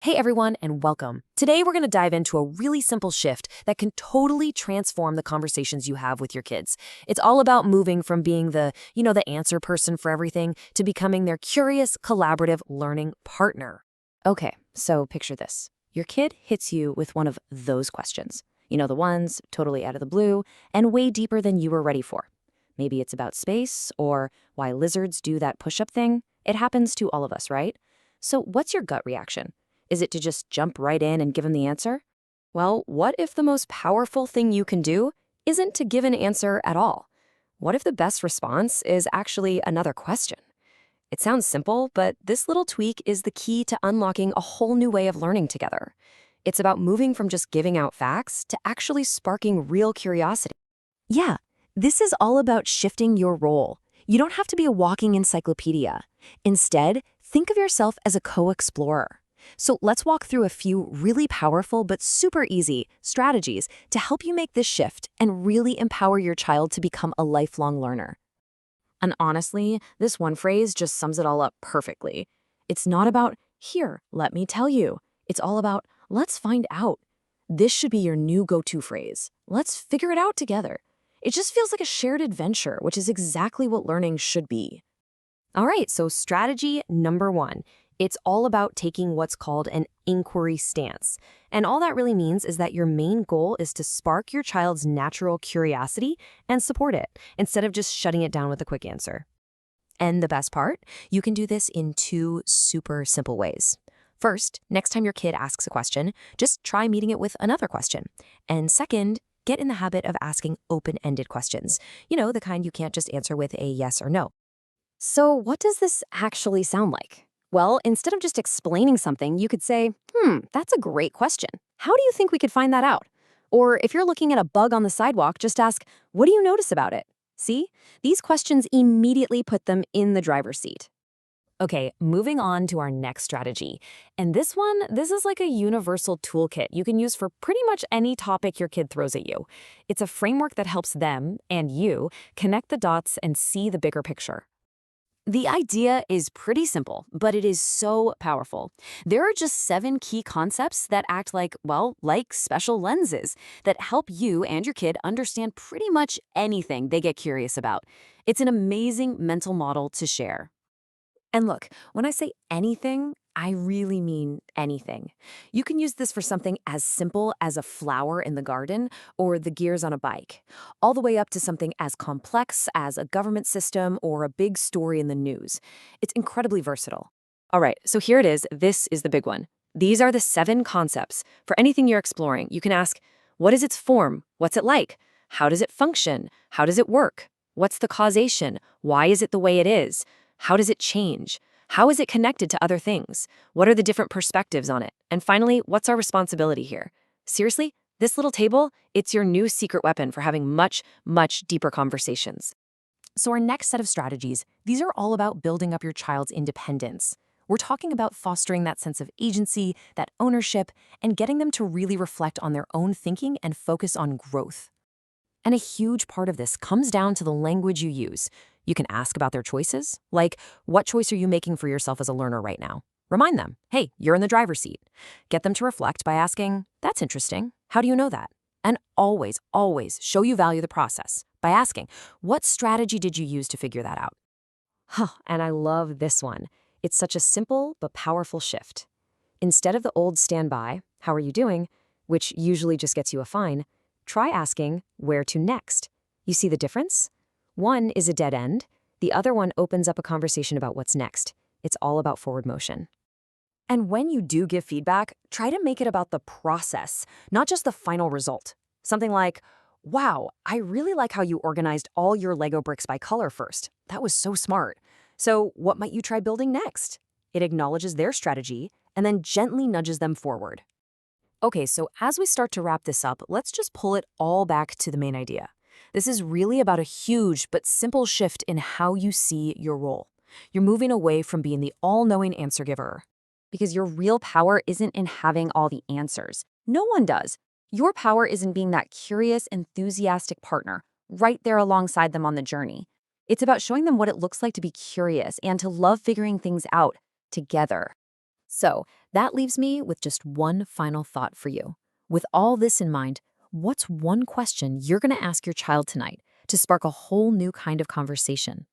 Hey everyone, and welcome. Today we're going to dive into a really simple shift that can totally transform the conversations you have with your kids. It's all about moving from being the answer person for everything to becoming their curious, collaborative learning partner. Okay, so picture this. Your kid hits you with one of those questions. You know, the ones totally out of the blue and way deeper than you were ready for. Maybe it's about space or why lizards do that push-up thing. It happens to all of us, right? So what's your gut reaction? Is it to just jump right in and give him the answer? Well, what if the most powerful thing you can do isn't to give an answer at all? What if the best response is actually another question? It sounds simple, but this little tweak is the key to unlocking a whole new way of learning together. It's about moving from just giving out facts to actually sparking real curiosity. Yeah, this is all about shifting your role. You don't have to be a walking encyclopedia. Instead, think of yourself as a co-explorer. So let's walk through a few really powerful but super easy strategies to help you make this shift and really empower your child to become a lifelong learner. And honestly, this one phrase just sums it all up perfectly. It's not about, here, let me tell you. It's all about, let's find out. This should be your new go-to phrase. Let's figure it out together. It just feels like a shared adventure, which is exactly what learning should be. All right, so strategy number 1. It's all about taking what's called an inquiry stance. And all that really means is that your main goal is to spark your child's natural curiosity and support it, instead of just shutting it down with a quick answer. And the best part, you can do this in 2 super simple ways. First, next time your kid asks a question, just try meeting it with another question. And second, get in the habit of asking open-ended questions. You know, the kind you can't just answer with a yes or no. So what does this actually sound like? Well, instead of just explaining something, you could say, that's a great question. How do you think we could find that out? Or if you're looking at a bug on the sidewalk, just ask, what do you notice about it? See? These questions immediately put them in the driver's seat. Okay, moving on to our next strategy. And this is like a universal toolkit you can use for pretty much any topic your kid throws at you. It's a framework that helps them and you connect the dots and see the bigger picture. The idea is pretty simple, but it is so powerful. There are just 7 key concepts that act like special lenses that help you and your kid understand pretty much anything they get curious about. It's an amazing mental model to share. And look, when I say anything, I really mean anything. You can use this for something as simple as a flower in the garden or the gears on a bike, all the way up to something as complex as a government system or a big story in the news. It's incredibly versatile. All right, so here it is. This is the big one. These are the 7 concepts. For anything you're exploring, you can ask, what is its form? What's it like? How does it function? How does it work? What's the causation? Why is it the way it is? How does it change? How is it connected to other things? What are the different perspectives on it? And finally, what's our responsibility here? Seriously, this little table, it's your new secret weapon for having much, much deeper conversations. So our next set of strategies, these are all about building up your child's independence. We're talking about fostering that sense of agency, that ownership, and getting them to really reflect on their own thinking and focus on growth. And a huge part of this comes down to the language you use. You can ask about their choices, like, what choice are you making for yourself as a learner right now? Remind them, hey, you're in the driver's seat. Get them to reflect by asking, that's interesting. How do you know that? And always, always show you value the process by asking, what strategy did you use to figure that out? And I love this one. It's such a simple but powerful shift. Instead of the old standby, how are you doing, which usually just gets you a fine, try asking, where to next? You see the difference? One is a dead end. The other one opens up a conversation about what's next. It's all about forward motion. And when you do give feedback, try to make it about the process, not just the final result. Something like, wow, I really like how you organized all your Lego bricks by color first. That was so smart. So what might you try building next? It acknowledges their strategy and then gently nudges them forward. Okay, so as we start to wrap this up, let's just pull it all back to the main idea. This is really about a huge but simple shift in how you see your role. You're moving away from being the all-knowing answer giver. Because your real power isn't in having all the answers. No one does. Your power is in being that curious, enthusiastic partner, right there alongside them on the journey. It's about showing them what it looks like to be curious and to love figuring things out together. So, That leaves me with just one final thought for you. With all this in mind, what's one question you're going to ask your child tonight to spark a whole new kind of conversation?